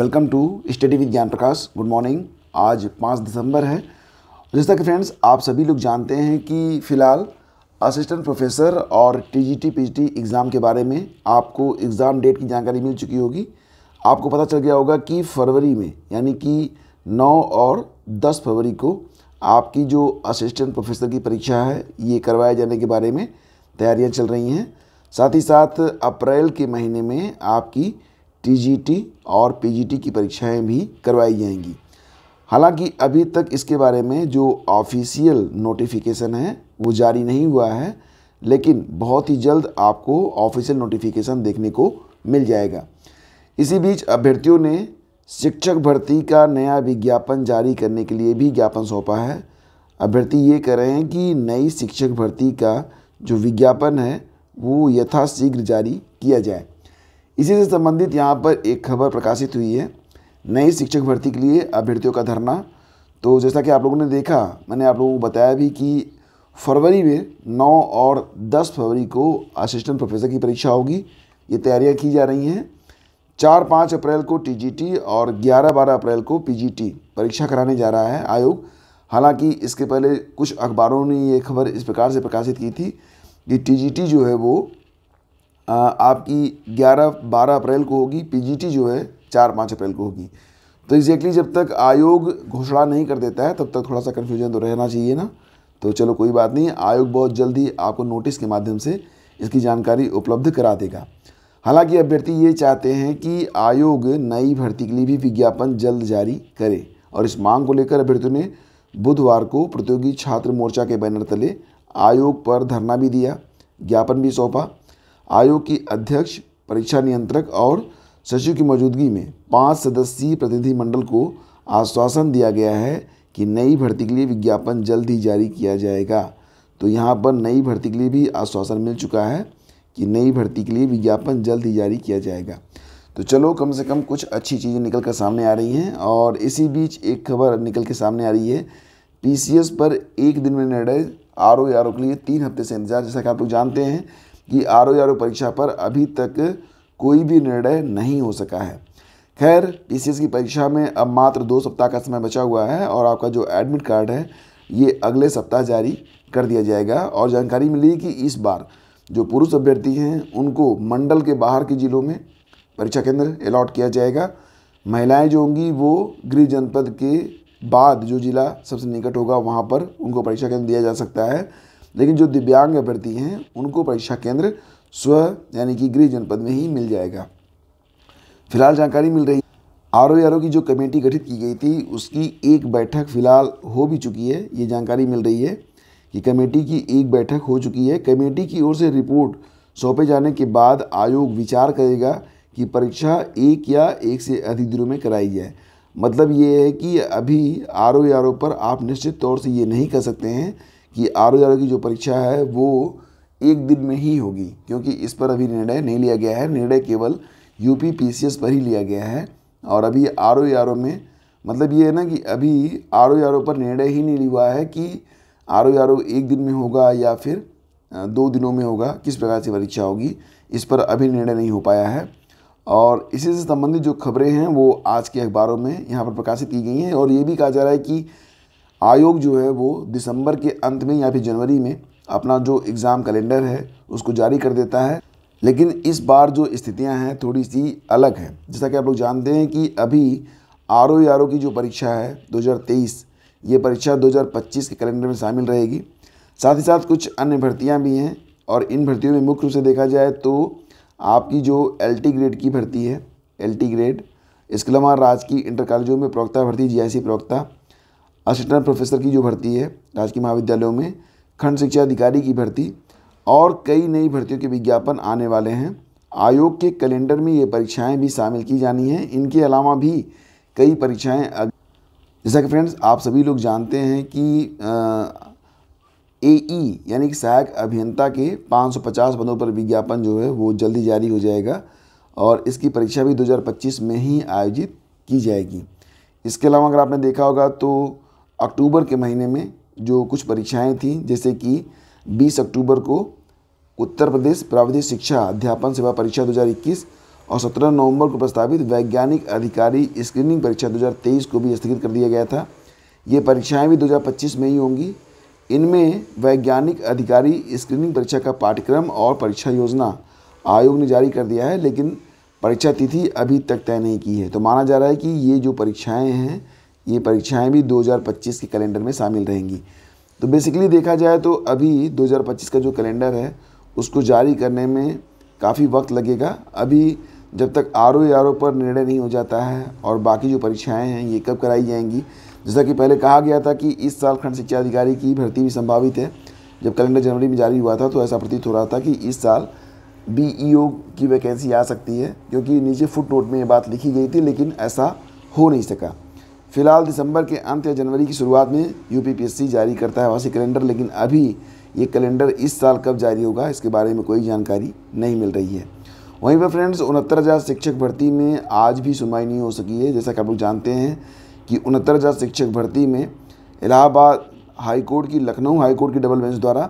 Welcome to study with ज्ञान प्रकाश। Good morning. आज 5 दिसंबर है। जैसा कि फ्रेंड्स आप सभी लोग जानते हैं कि फ़िलहाल असिस्टेंट प्रोफेसर और टीजीटी पीजीटी एग्ज़ाम के बारे में आपको एग्ज़ाम डेट की जानकारी मिल चुकी होगी। आपको पता चल गया होगा कि फरवरी में यानी कि 9 और 10 फरवरी को आपकी जो असिस्टेंट प्रोफेसर की परीक्षा है ये करवाए जाने के बारे में तैयारियां चल रही हैं। साथ ही साथ अप्रैल के महीने में आपकी टीजीटी और पीजीटी की परीक्षाएं भी करवाई जाएंगी। हालांकि अभी तक इसके बारे में जो ऑफिशियल नोटिफिकेशन है वो जारी नहीं हुआ है, लेकिन बहुत ही जल्द आपको ऑफिशियल नोटिफिकेशन देखने को मिल जाएगा। इसी बीच अभ्यर्थियों ने शिक्षक भर्ती का नया विज्ञापन जारी करने के लिए भी ज्ञापन सौंपा है। अभ्यर्थी ये कह रहे हैं कि नई शिक्षक भर्ती का जो विज्ञापन है वो यथाशीघ्र जारी किया जाए। इसी से संबंधित यहाँ पर एक खबर प्रकाशित हुई है, नई शिक्षक भर्ती के लिए अभ्यर्थियों का धरना। तो जैसा कि आप लोगों ने देखा, मैंने आप लोगों को बताया भी कि फरवरी में 9 और 10 फरवरी को असिस्टेंट प्रोफेसर की परीक्षा होगी। ये तैयारियां की जा रही हैं। 4-5 अप्रैल को टीजीटी और 11-12 अप्रैल को पीजीटी परीक्षा कराने जा रहा है आयोग। हालांकि इसके पहले कुछ अखबारों ने ये खबर इस प्रकार से प्रकाशित की थी कि टीजीटी जो है वो आपकी 11-12 अप्रैल को होगी, पीजीटी जो है 4-5 अप्रैल को होगी। तो एग्जैक्टली जब तक आयोग घोषणा नहीं कर देता है तब तक थोड़ा सा कन्फ्यूजन तो रहना चाहिए ना। तो चलो कोई बात नहीं, आयोग बहुत जल्दी आपको नोटिस के माध्यम से इसकी जानकारी उपलब्ध करा देगा। हालांकि अभ्यर्थी ये चाहते हैं कि आयोग नई भर्ती के लिए भी विज्ञापन जल्द जारी करे, और इस मांग को लेकर अभ्यर्थियों ने बुधवार को प्रतियोगी छात्र मोर्चा के बैनर तले आयोग पर धरना भी दिया, ज्ञापन भी सौंपा। आयोग की अध्यक्ष, परीक्षा नियंत्रक और सचिव की मौजूदगी में 5 सदस्यीय प्रतिनिधिमंडल को आश्वासन दिया गया है कि नई भर्ती के लिए विज्ञापन जल्द ही जारी किया जाएगा। तो यहाँ पर नई भर्ती के लिए भी आश्वासन मिल चुका है कि नई भर्ती के लिए विज्ञापन जल्द ही जारी किया जाएगा। तो चलो कम से कम कुछ अच्छी चीज़ें निकल कर सामने आ रही हैं। और इसी बीच एक खबर निकल के सामने आ रही है, पीसीएस पर एक दिन में निर्णय, आरओ के लिए 3 हफ्ते से इंतजार। जैसा कि आप लोग जानते हैं कि आरओ परीक्षा पर अभी तक कोई भी निर्णय नहीं हो सका है। खैर, पीसीएस की परीक्षा में अब मात्र 2 सप्ताह का समय बचा हुआ है और आपका जो एडमिट कार्ड है ये अगले सप्ताह जारी कर दिया जाएगा। और जानकारी मिली कि इस बार जो पुरुष अभ्यर्थी हैं उनको मंडल के बाहर के जिलों में परीक्षा केंद्र अलॉट किया जाएगा। महिलाएं जो होंगी वो गृह जनपद के बाद जो जिला सबसे निकट होगा वहाँ पर उनको परीक्षा केंद्र दिया जा सकता है। लेकिन जो दिव्यांग अभ्यर्थी हैं उनको परीक्षा केंद्र स्व यानी कि गृह जनपद में ही मिल जाएगा। फिलहाल जानकारी मिल रही, आरओ की जो कमेटी गठित की गई थी उसकी एक बैठक फिलहाल हो भी चुकी है। ये जानकारी मिल रही है कि कमेटी की एक बैठक हो चुकी है। कमेटी की ओर से रिपोर्ट सौंपे जाने के बाद आयोग विचार करेगा कि परीक्षा 1 या 1 से अधिक दिनों में कराई जाए। मतलब ये है कि अभी आरओ पर आप निश्चित तौर से ये नहीं कह सकते हैं कि आरओ की जो परीक्षा है वो 1 दिन में ही होगी, क्योंकि इस पर अभी निर्णय नहीं लिया गया है। निर्णय केवल यूपी पीसीएस पर ही लिया गया है। और अभी आरओ में मतलब ये है ना कि अभी आरओ पर निर्णय ही नहीं हुआ है कि आरओ 1 दिन में होगा या फिर 2 दिनों में होगा, किस प्रकार से परीक्षा होगी, इस पर अभी निर्णय नहीं हो पाया है। और इसी से संबंधित जो खबरें हैं वो आज के अखबारों में यहाँ पर प्रकाशित की गई हैं। और ये भी कहा जा रहा है कि आयोग जो है वो दिसंबर के अंत में या फिर जनवरी में अपना जो एग्ज़ाम कैलेंडर है उसको जारी कर देता है। लेकिन इस बार जो स्थितियां हैं थोड़ी सी अलग हैं। जैसा कि आप लोग जानते हैं कि अभी आरओ की जो परीक्षा है 2023, ये परीक्षा 2025 के कैलेंडर में शामिल रहेगी। साथ ही साथ कुछ अन्य भर्तियां भी हैं, और इन भर्तियों में मुख्य रूप से देखा जाए तो आपकी जो LT ग्रेड की भर्ती है, LT ग्रेड, इसके अलावा राजकीय इंटर कॉलेजों में प्रवक्ता भर्ती, GIC प्रवक्ता, असिस्टेंट प्रोफेसर की जो भर्ती है राजकीय महाविद्यालयों में, खंड शिक्षा अधिकारी की भर्ती और कई नई भर्तियों के विज्ञापन आने वाले हैं। आयोग के कैलेंडर में ये परीक्षाएं भी शामिल की जानी हैं। इनके अलावा भी कई परीक्षाएं, जैसा कि फ्रेंड्स आप सभी लोग जानते हैं कि AE यानी कि सहायक अभियंता के 550 पदों पर विज्ञापन जो है वो जल्दी जारी हो जाएगा, और इसकी परीक्षा भी 2025 में ही आयोजित की जाएगी। इसके अलावा अगर आपने देखा होगा तो अक्टूबर के महीने में जो कुछ परीक्षाएं थी, जैसे कि 20 अक्टूबर को उत्तर प्रदेश प्राविधिक शिक्षा अध्यापन सेवा परीक्षा 2021 और 17 नवंबर को प्रस्तावित वैज्ञानिक अधिकारी स्क्रीनिंग परीक्षा 2023 को भी स्थगित कर दिया गया था। ये परीक्षाएं भी 2025 में ही होंगी। इनमें वैज्ञानिक अधिकारी स्क्रीनिंग परीक्षा का पाठ्यक्रम और परीक्षा योजना आयोग ने जारी कर दिया है, लेकिन परीक्षा तिथि अभी तक तय नहीं की है। तो माना जा रहा है कि ये जो परीक्षाएं हैं, ये परीक्षाएं भी 2025 के कैलेंडर में शामिल रहेंगी। तो बेसिकली देखा जाए तो अभी 2025 का जो कैलेंडर है उसको जारी करने में काफ़ी वक्त लगेगा। अभी जब तक आरओ पर निर्णय नहीं हो जाता है और बाकी जो परीक्षाएं हैं ये कब कराई जाएंगी, जैसा कि पहले कहा गया था कि इस साल खंड शिक्षा अधिकारी की भर्ती भी संभावित है। जब कैलेंडर जनवरी में जारी हुआ था तो ऐसा प्रतीत हो रहा था कि इस साल बीईओ की वैकेंसी आ सकती है, क्योंकि नीचे फुट नोट में ये बात लिखी गई थी, लेकिन ऐसा हो नहीं सका। फिलहाल दिसंबर के अंत या जनवरी की शुरुआत में यूपीपीएससी जारी करता है आवासीय कैलेंडर, लेकिन अभी ये कैलेंडर इस साल कब जारी होगा इसके बारे में कोई जानकारी नहीं मिल रही है। वहीं पर फ्रेंड्स 69,000 शिक्षक भर्ती में आज भी सुनवाई नहीं हो सकी है। जैसा कि आप लोग जानते हैं कि 69,000 शिक्षक भर्ती में इलाहाबाद हाईकोर्ट की, लखनऊ हाईकोर्ट की डबल बेंच द्वारा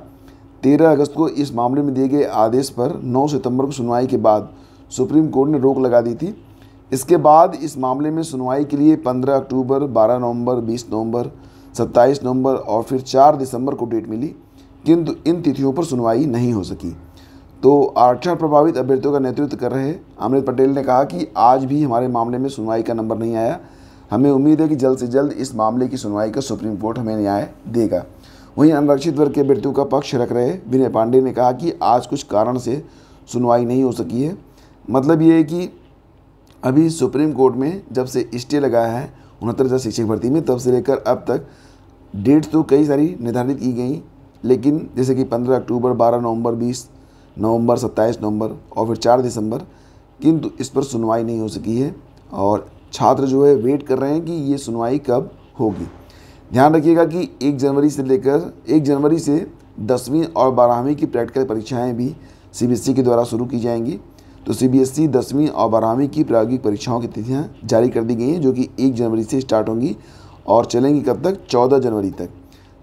13 अगस्त को इस मामले में दिए गए आदेश पर 9 सितंबर को सुनवाई के बाद सुप्रीम कोर्ट ने रोक लगा दी थी। इसके बाद इस मामले में सुनवाई के लिए 15 अक्टूबर, 12 नवंबर, 20 नवंबर, 27 नवंबर और फिर 4 दिसंबर को डेट मिली, किंतु इन तिथियों पर सुनवाई नहीं हो सकी। तो आरक्षण प्रभावित अभ्यर्थियों का नेतृत्व कर रहे अमृत पटेल ने कहा कि आज भी हमारे मामले में सुनवाई का नंबर नहीं आया। हमें उम्मीद है कि जल्द से जल्द इस मामले की सुनवाई का सुप्रीम कोर्ट हमें न्याय देगा। वहीं अनारक्षित वर्ग के अभ्यर्थियों का पक्ष रख रहे विनय पांडे ने कहा कि आज कुछ कारण से सुनवाई नहीं हो सकी है। मतलब ये है कि अभी सुप्रीम कोर्ट में जब से स्टे लगाया है 69,000 शिक्षक भर्ती में, तब से लेकर अब तक डेट तो कई सारी निर्धारित की गई, लेकिन जैसे कि 15 अक्टूबर, 12 नवंबर, 20 नवंबर, 27 नवंबर और फिर 4 दिसंबर, किंतु इस पर सुनवाई नहीं हो सकी है और छात्र जो है वेट कर रहे हैं कि ये सुनवाई कब होगी। ध्यान रखिएगा कि 1 जनवरी से 10वीं और 12वीं की प्रैक्टिकल परीक्षाएं भी सीबीएसई के द्वारा शुरू की जाएंगी। तो सीबीएसई 10वीं और 12वीं की प्रायोगिक परीक्षाओं की तिथियां जारी कर दी गई हैं, जो कि 1 जनवरी से स्टार्ट होंगी और चलेंगी कब तक, 14 जनवरी तक।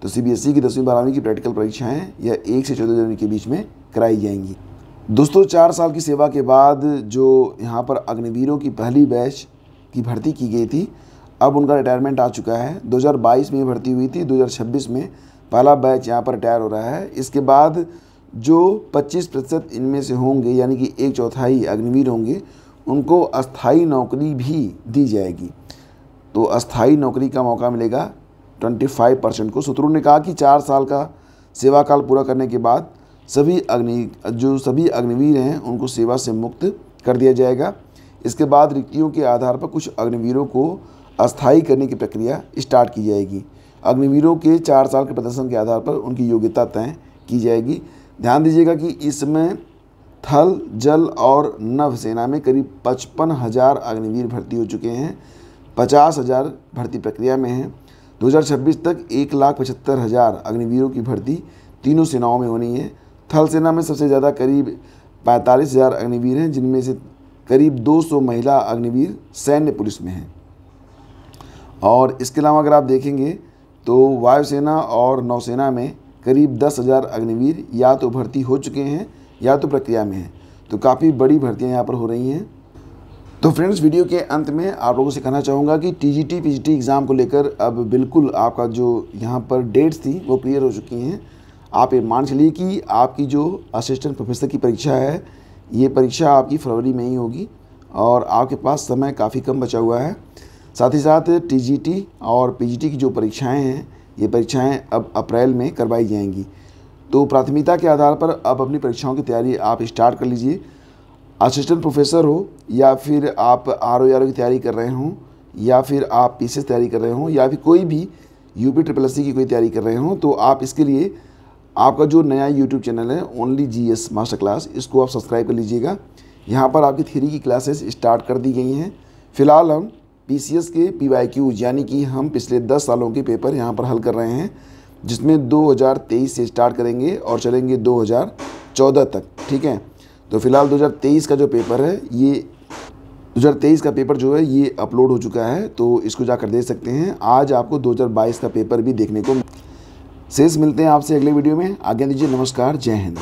तो सीबीएसई की 10वीं 12वीं की प्रैक्टिकल परीक्षाएं यह 1 से 14 जनवरी के बीच में कराई जाएंगी। दोस्तों 4 साल की सेवा के बाद जो यहाँ पर अग्निवीरों की पहली बैच की भर्ती की गई थी, अब उनका रिटायरमेंट आ चुका है। 2022 में भर्ती हुई थी, 2026 में पहला बैच यहाँ पर रिटायर हो रहा है। इसके बाद जो 25% इनमें से होंगे, यानी कि 1/4 अग्निवीर होंगे, उनको अस्थाई नौकरी भी दी जाएगी। तो अस्थाई नौकरी का मौका मिलेगा 25% को। सूत्रों ने कहा कि 4 साल का सेवा काल पूरा करने के बाद सभी अग्निवीर हैं उनको सेवा से मुक्त कर दिया जाएगा। इसके बाद रिक्तियों के आधार पर कुछ अग्निवीरों को अस्थायी करने की प्रक्रिया स्टार्ट की जाएगी। अग्निवीरों के 4 साल के प्रदर्शन के आधार पर उनकी योग्यता तय की जाएगी। ध्यान दीजिएगा कि इसमें थल, जल और नभ सेना में करीब 55,000 अग्निवीर भर्ती हो चुके हैं। 50,000 भर्ती प्रक्रिया में हैं। 2026 तक 1,75,000 अग्निवीरों की भर्ती तीनों सेनाओं में होनी है। थल सेना में सबसे ज़्यादा करीब 45,000 अग्निवीर हैं, जिनमें से करीब 200 महिला अग्निवीर सैन्य पुलिस में हैं। और इसके अलावा अगर आप देखेंगे तो वायुसेना और नौसेना में करीब 10,000 अग्निवीर या तो भर्ती हो चुके हैं या तो प्रक्रिया में हैं। तो काफ़ी बड़ी भर्तियां यहाँ पर हो रही हैं। तो फ्रेंड्स वीडियो के अंत में आप लोगों से कहना चाहूँगा कि टीजीटी पीजीटी एग्ज़ाम को लेकर अब बिल्कुल आपका जो यहाँ पर डेट्स थी वो क्लियर हो चुकी हैं। आप ये मान चलिए कि आपकी जो असिस्टेंट प्रोफेसर की परीक्षा है, ये परीक्षा आपकी फरवरी में ही होगी और आपके पास समय काफ़ी कम बचा हुआ है। साथ ही साथ टीजीटी और पीजीटी की जो परीक्षाएं हैं, ये परीक्षाएं अब अप्रैल में करवाई जाएंगी। तो प्राथमिकता के आधार पर अब अपनी परीक्षाओं की तैयारी आप स्टार्ट कर लीजिए। असिस्टेंट प्रोफेसर हो या फिर आप आरओ की तैयारी कर रहे हों या फिर आप पीसीएस तैयारी कर रहे हों या फिर कोई भी यूपी की कोई तैयारी कर रहे हों, तो आप इसके लिए आपका जो नया यूट्यूब चैनल है ओनली जीएस मास्टर क्लास, इसको आप सब्सक्राइब कर लीजिएगा। यहाँ पर आपकी थ्योरी की क्लासेस स्टार्ट कर दी गई हैं। फिलहाल हम पीसीएस के PYQ यानी कि हम पिछले 10 सालों के पेपर यहाँ पर हल कर रहे हैं, जिसमें 2023 से स्टार्ट करेंगे और चलेंगे 2014 तक। ठीक है, तो फिलहाल 2023 का जो पेपर है, ये 2023 का पेपर जो है ये अपलोड हो चुका है, तो इसको जाकर देख सकते हैं। आज आपको 2022 का पेपर भी देखने को। शेष मिलते हैं आपसे अगले वीडियो में। आज्ञा दीजिए, नमस्कार, जय हिंद।